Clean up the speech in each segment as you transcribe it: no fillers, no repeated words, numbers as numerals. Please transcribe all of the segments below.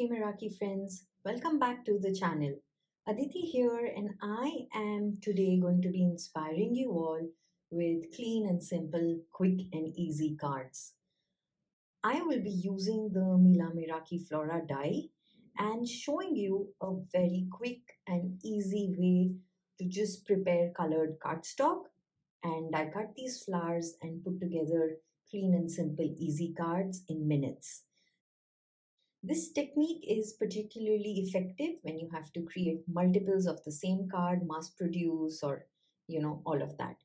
Crafty Meraki friends, welcome back to the channel. Aditi here, and I am today going to be inspiring you all with clean and simple, quick and easy cards. I will be using the Mila Flora die and showing you a very quick and easy way to just prepare colored cardstock and die cut these flowers and put together clean and simple easy cards in minutes. This technique is particularly effective when you have to create multiples of the same card, mass produce, or all of that.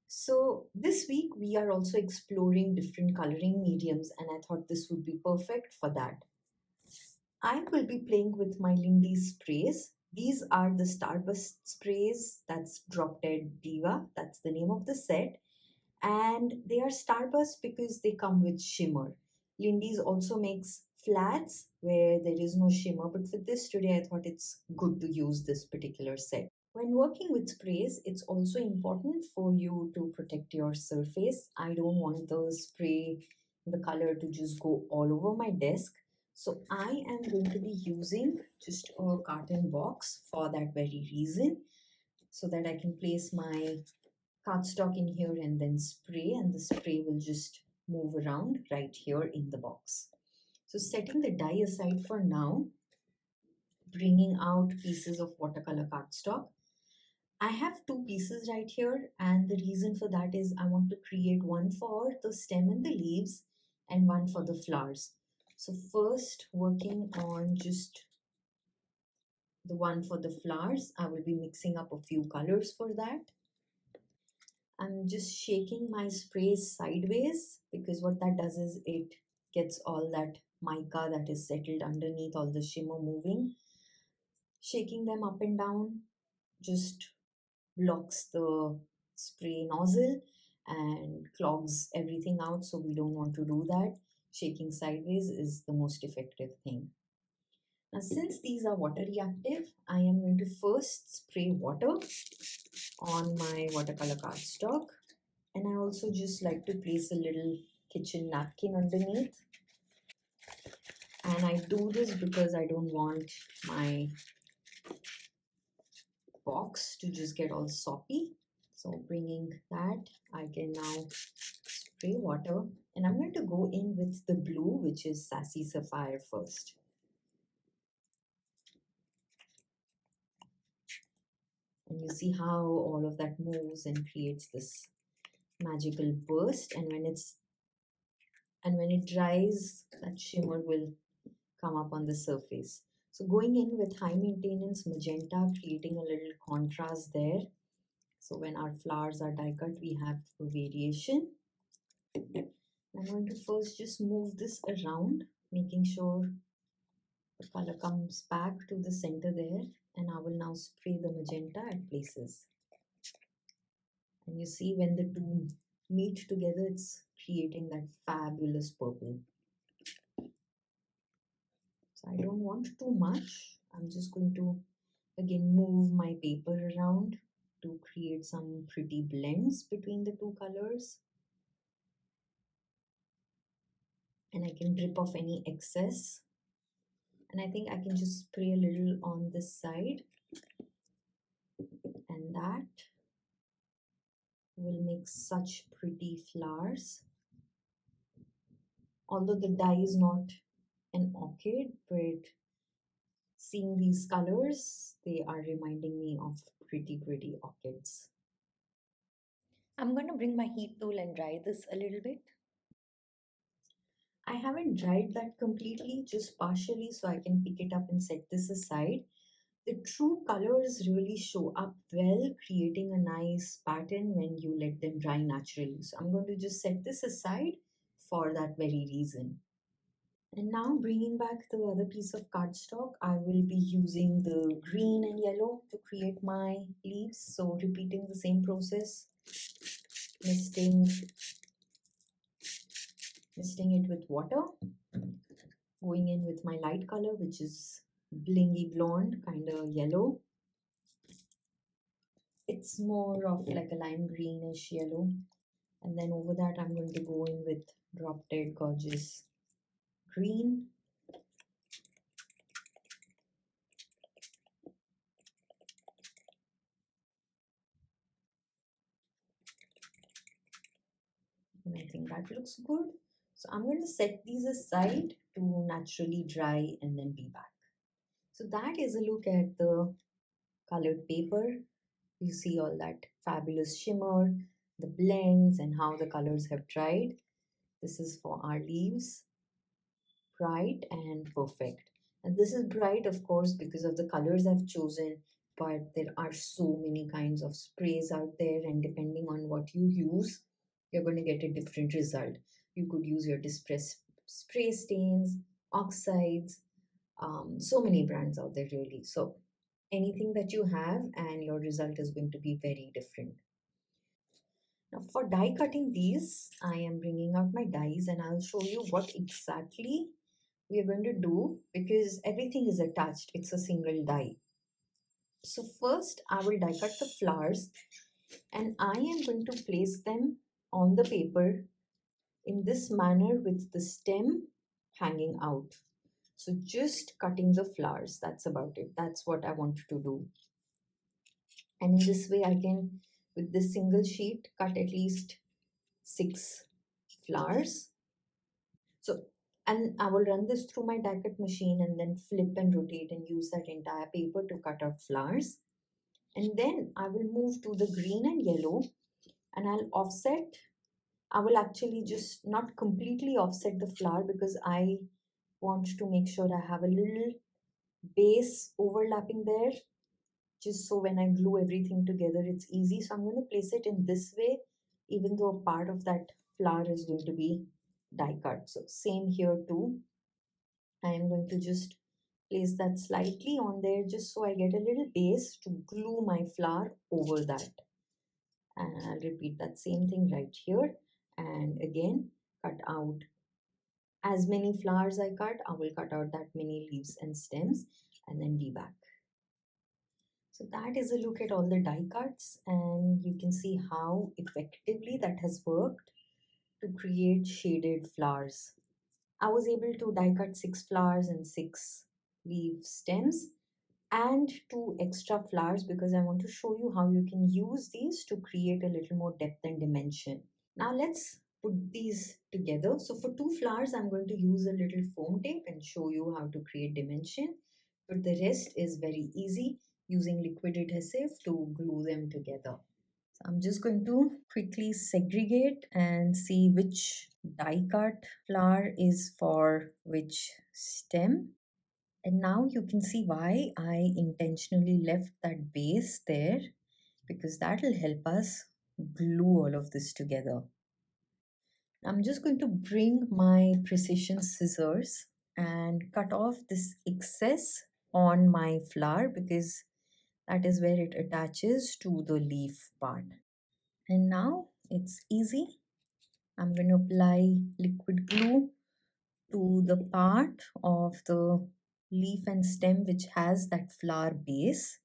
So, this week we are also exploring different coloring mediums, and I thought this would be perfect for that. I will be playing with my Lindy sprays. These are the Starburst sprays, that's Drop Dead Diva, that's the name of the set, and they are Starburst because they come with shimmer. Lindy's also makes flats where there is no shimmer, but for this today I thought it's good to use this particular set. When working with sprays, it's also important for you to protect your surface. I don't want the spray, the color to just go all over my desk. So I am going to be using just a carton box for that very reason, so that I can place my cardstock in here and then spray, and the spray will just move around right here in the box. So setting the die aside for now, bringing out pieces of watercolor cardstock. I have two pieces right here, and the reason for that is I want to create one for the stem and the leaves and one for the flowers. So first, working on just the one for the flowers, I will be mixing up a few colors for that. I'm just shaking my sprays sideways because what that does is it gets all that mica that is settled underneath, all the shimmer moving. Shaking them up and down just blocks the spray nozzle and clogs everything out, so we don't want to do that. Shaking sideways is the most effective thing. Now, since these are water reactive, I am going to first spray water on my watercolor cardstock, and I also just like to place a little kitchen napkin underneath. And I do this because I don't want my box to just get all soppy. So bringing that, I can now spray water, and I'm going to go in with the blue, which is Sassy Sapphire first. And you see how all of that moves and creates this magical burst, and when it dries, that shimmer will come up on the surface. So going in with high maintenance magenta, creating a little contrast there. So when our flowers are die cut, we have a variation. I'm going to first just move this around, making sure the color comes back to the center there, and I will now spray the magenta at places. And you see when the two meet together, it's creating that fabulous purple. So I don't want too much. I'm just going to again move my paper around to create some pretty blends between the two colors. And I can drip off any excess. And I think I can just spray a little on this side, and that will make such pretty flowers. Although the die is not an orchid, but seeing these colors, they are reminding me of pretty orchids. I'm going to bring my heat tool and dry this a little bit. I haven't dried that completely, just partially, so I can pick it up and set this aside. The true colors really show up well, creating a nice pattern when you let them dry naturally. So I'm going to just set this aside for that very reason. And now bringing back the other piece of cardstock, I will be using the green and yellow to create my leaves. So repeating the same process, misting it with water, going in with my light color, which is blingy blonde, kind of yellow. It's more of like a lime greenish yellow. And then over that, I'm going to go in with Drop Dead Gorgeous green. and I think that looks good. So I'm going to set these aside to naturally dry and then be back. So that is a look at the colored paper. You see all that fabulous shimmer, the blends, and how the colors have dried. This is for our leaves, bright and perfect. And this is bright, of course, because of the colors I've chosen, but there are so many kinds of sprays out there, and depending on what you use, you're going to get a different result. You could use your distress spray stains, oxides, so many brands out there, really. So, anything that you have, and your result is going to be very different. Now, for die cutting these, I am bringing out my dies and I'll show you what exactly we are going to do because everything is attached. It's a single die. So first I will die cut the flowers and I am going to place them on the paper in this manner with the stem hanging out. So just cutting the flowers, that's about it. That's what I want to do. And in this way I can, with this single sheet, cut at least 6 flowers. So, and I will run this through my die cut machine and then flip and rotate and use that entire paper to cut out flowers. And then I will move to the green and yellow and I'll offset. I will actually just not completely offset the flower because I want to make sure I have a little base overlapping there, just so when I glue everything together it's easy. So I'm going to place it in this way, even though a part of that flower is going to be die cut. So same here too. I am going to just place that slightly on there just so I get a little base to glue my flower over that. And I'll repeat that same thing right here. And again, cut out as many flowers I cut, I will cut out that many leaves and stems and then be back. So that is a look at all the die cuts and you can see how effectively that has worked to create shaded flowers. I was able to die cut 6 flowers and 6 leaf stems and 2 extra flowers because I want to show you how you can use these to create a little more depth and dimension. Now let's put these together. So for 2 flowers, I'm going to use a little foam tape and show you how to create dimension. But the rest is very easy using liquid adhesive to glue them together. So I'm just going to quickly segregate and see which die cut flower is for which stem. And now you can see why I intentionally left that base there because that will help us glue all of this together. I'm just going to bring my precision scissors and cut off this excess on my flower because that is where it attaches to the leaf part. And now it's easy. I'm going to apply liquid glue to the part of the leaf and stem which has that flower base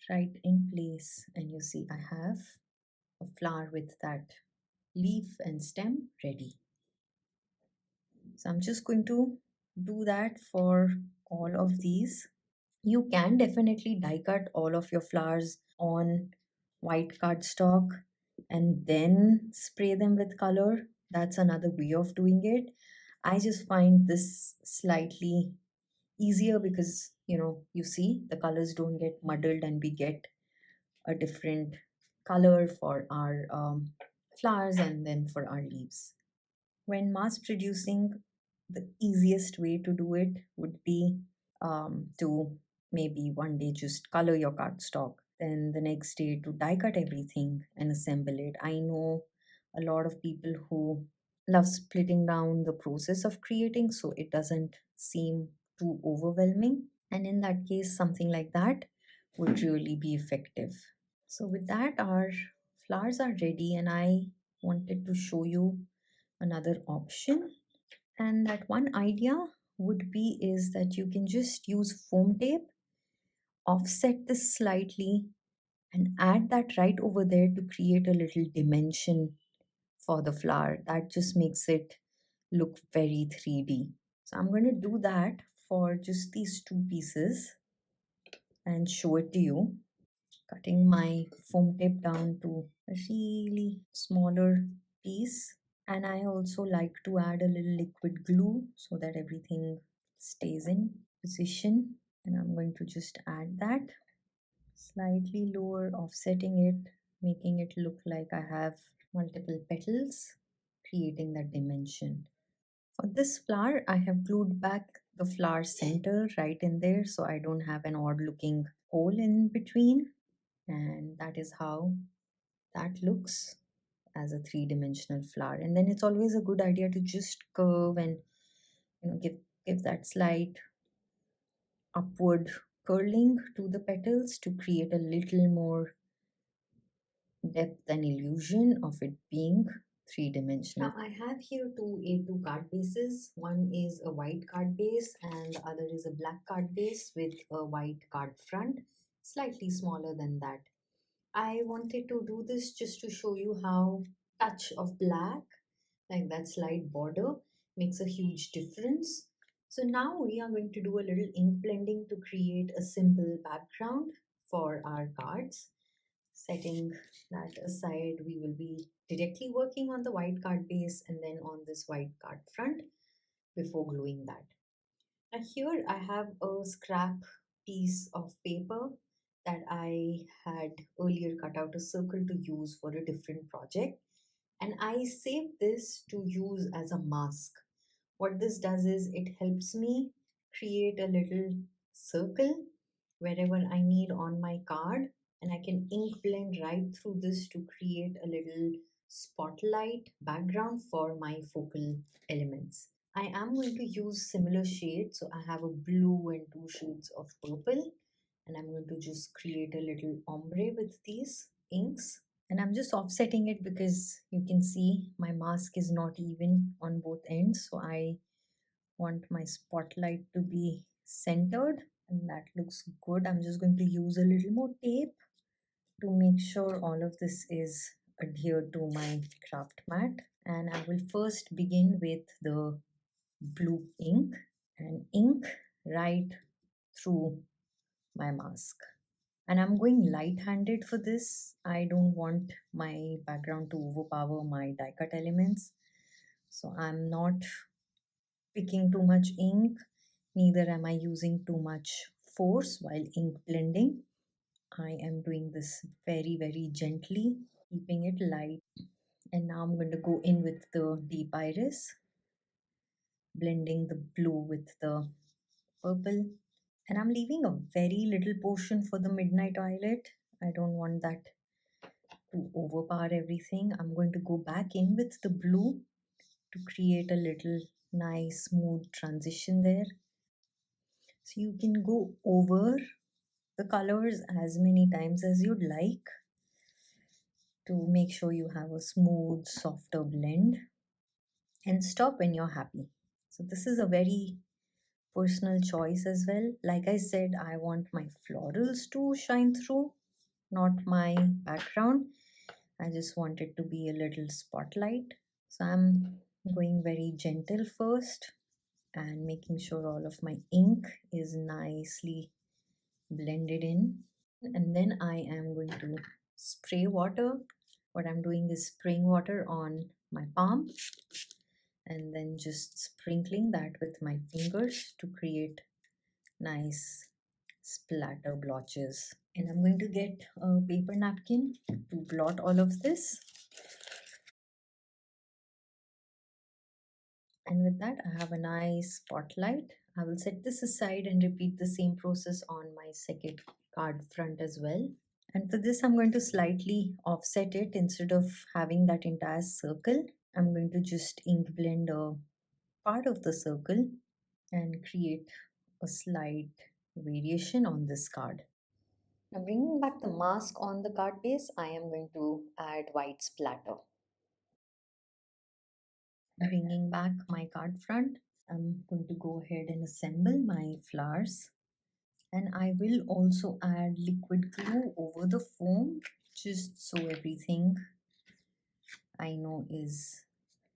right in place. And you see I have a flower with that leaf and stem ready. So I'm just going to do that for all of these. You can definitely die cut all of your flowers on white cardstock and then spray them with color. That's another way of doing it. I just find this slightly easier because you see the colors don't get muddled and we get a different color for our flowers and then for our leaves. When mass producing, the easiest way to do it would be to maybe one day just color your cardstock, then the next day to die cut everything and assemble it. I know a lot of people who love splitting down the process of creating so it doesn't seem too overwhelming. And in that case, something like that would really be effective. So, with that, our flowers are ready, and I wanted to show you another option. And that one idea would be is that you can just use foam tape, offset this slightly, and add that right over there to create a little dimension for the flower. That just makes it look very 3D. So I'm going to do that for just these 2 pieces and show it to you. Cutting my foam tip down to a really smaller piece. And I also like to add a little liquid glue so that everything stays in position. And I'm going to just add that, slightly lower, offsetting it, making it look like I have multiple petals, creating that dimension. For this flower, I have glued back the flower center right in there so I don't have an odd looking hole in between. And that is how that looks as a three-dimensional flower. And then it's always a good idea to just curve and give that slight upward curling to the petals to create a little more depth and illusion of it being three-dimensional. Now I have here two A2 card bases. One is a white card base and the other is a black card base with a white card front, slightly smaller than that. I wanted to do this just to show you how touch of black, like that slight border, makes a huge difference. So now we are going to do a little ink blending to create a simple background for our cards. Setting that aside, we will be directly working on the white card base and then on this white card front before gluing that. Now here I have a scrap piece of paper that I had earlier cut out a circle to use for a different project, and I saved this to use as a mask. What this does is it helps me create a little circle wherever I need on my card, and I can ink blend right through this to create a little spotlight background for my focal elements. I am going to use similar shades, so I have a blue and two shades of purple, and I'm going to just create a little ombre with these inks. And I'm just offsetting it because you can see my mask is not even on both ends, so I want my spotlight to be centered, and that looks good. I'm just going to use a little more tape to make sure all of this is adhered to my craft mat. And I will first begin with the blue ink and ink right through my mask. And I'm going light-handed for this. I don't want my background to overpower my die cut elements. So I'm not picking too much ink, neither am I using too much force while ink blending. I am doing this very, very gently, keeping it light. And now I'm going to go in with the deep iris, blending the blue with the purple. And I'm leaving a very little portion for the midnight violet. I don't want that to overpower everything. I'm going to go back in with the blue to create a little nice smooth transition there. So you can go over the colors as many times as you'd like to make sure you have a smooth, softer blend, and stop when you're happy. So this is a very personal choice as well. Like I said, I want my florals to shine through, not my background. I just want it to be a little spotlight. So I'm going very gentle first and making sure all of my ink is nicely blended in. And then I am going to spray water. What I'm doing is spraying water on my palm and then just sprinkling that with my fingers to create nice splatter blotches. And I'm going to get a paper napkin to blot all of this. And with that, I have a nice spotlight. I will set this aside and repeat the same process on my second card front as well. And for this, I'm going to slightly offset it instead of having that entire circle. I'm going to just ink blend a part of the circle and create a slight variation on this card. Now bringing back the mask on the card base, I am going to add white splatter. Bringing back my card front, I'm going to go ahead and assemble my flowers. And I will also add liquid glue over the foam just so everything I know is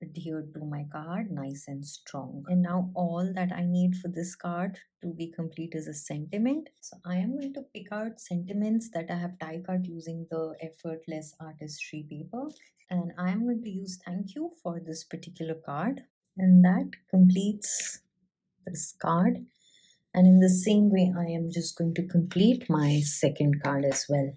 adhered to my card nice and strong. And now all that I need for this card to be complete is a sentiment. So I am going to pick out sentiments that I have die cut using the effortless artistry paper. And I am going to use thank you for this particular card. And that completes this card. And in the same way, I am just going to complete my second card as well.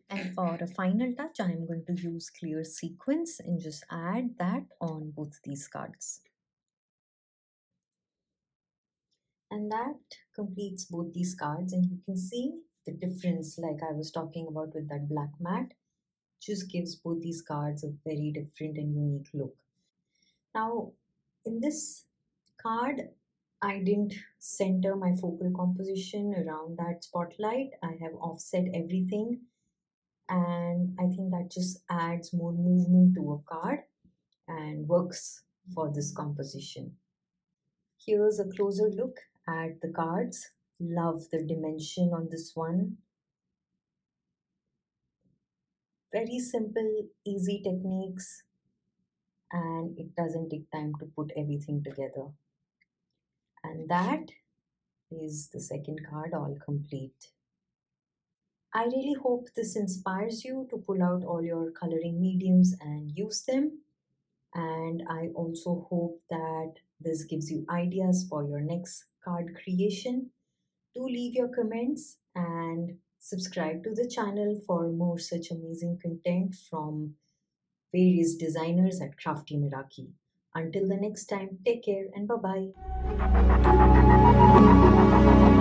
And for a final touch, I am going to use clear sequins and just add that on both these cards. And that completes both these cards, and you can see the difference like I was talking about with that black mat. Just gives both these cards a very different and unique look. Now, in this card, I didn't center my focal composition around that spotlight. I have offset everything, and I think that just adds more movement to a card and works for this composition. Here's a closer look at the cards. Love the dimension on this one. Very simple, easy techniques, and it doesn't take time to put everything together. And that is the second card all complete. I really hope this inspires you to pull out all your coloring mediums and use them. And I also hope that this gives you ideas for your next card creation. Do leave your comments and subscribe to the channel for more such amazing content from various designers at Crafty Meraki. Until the next time, take care and bye bye.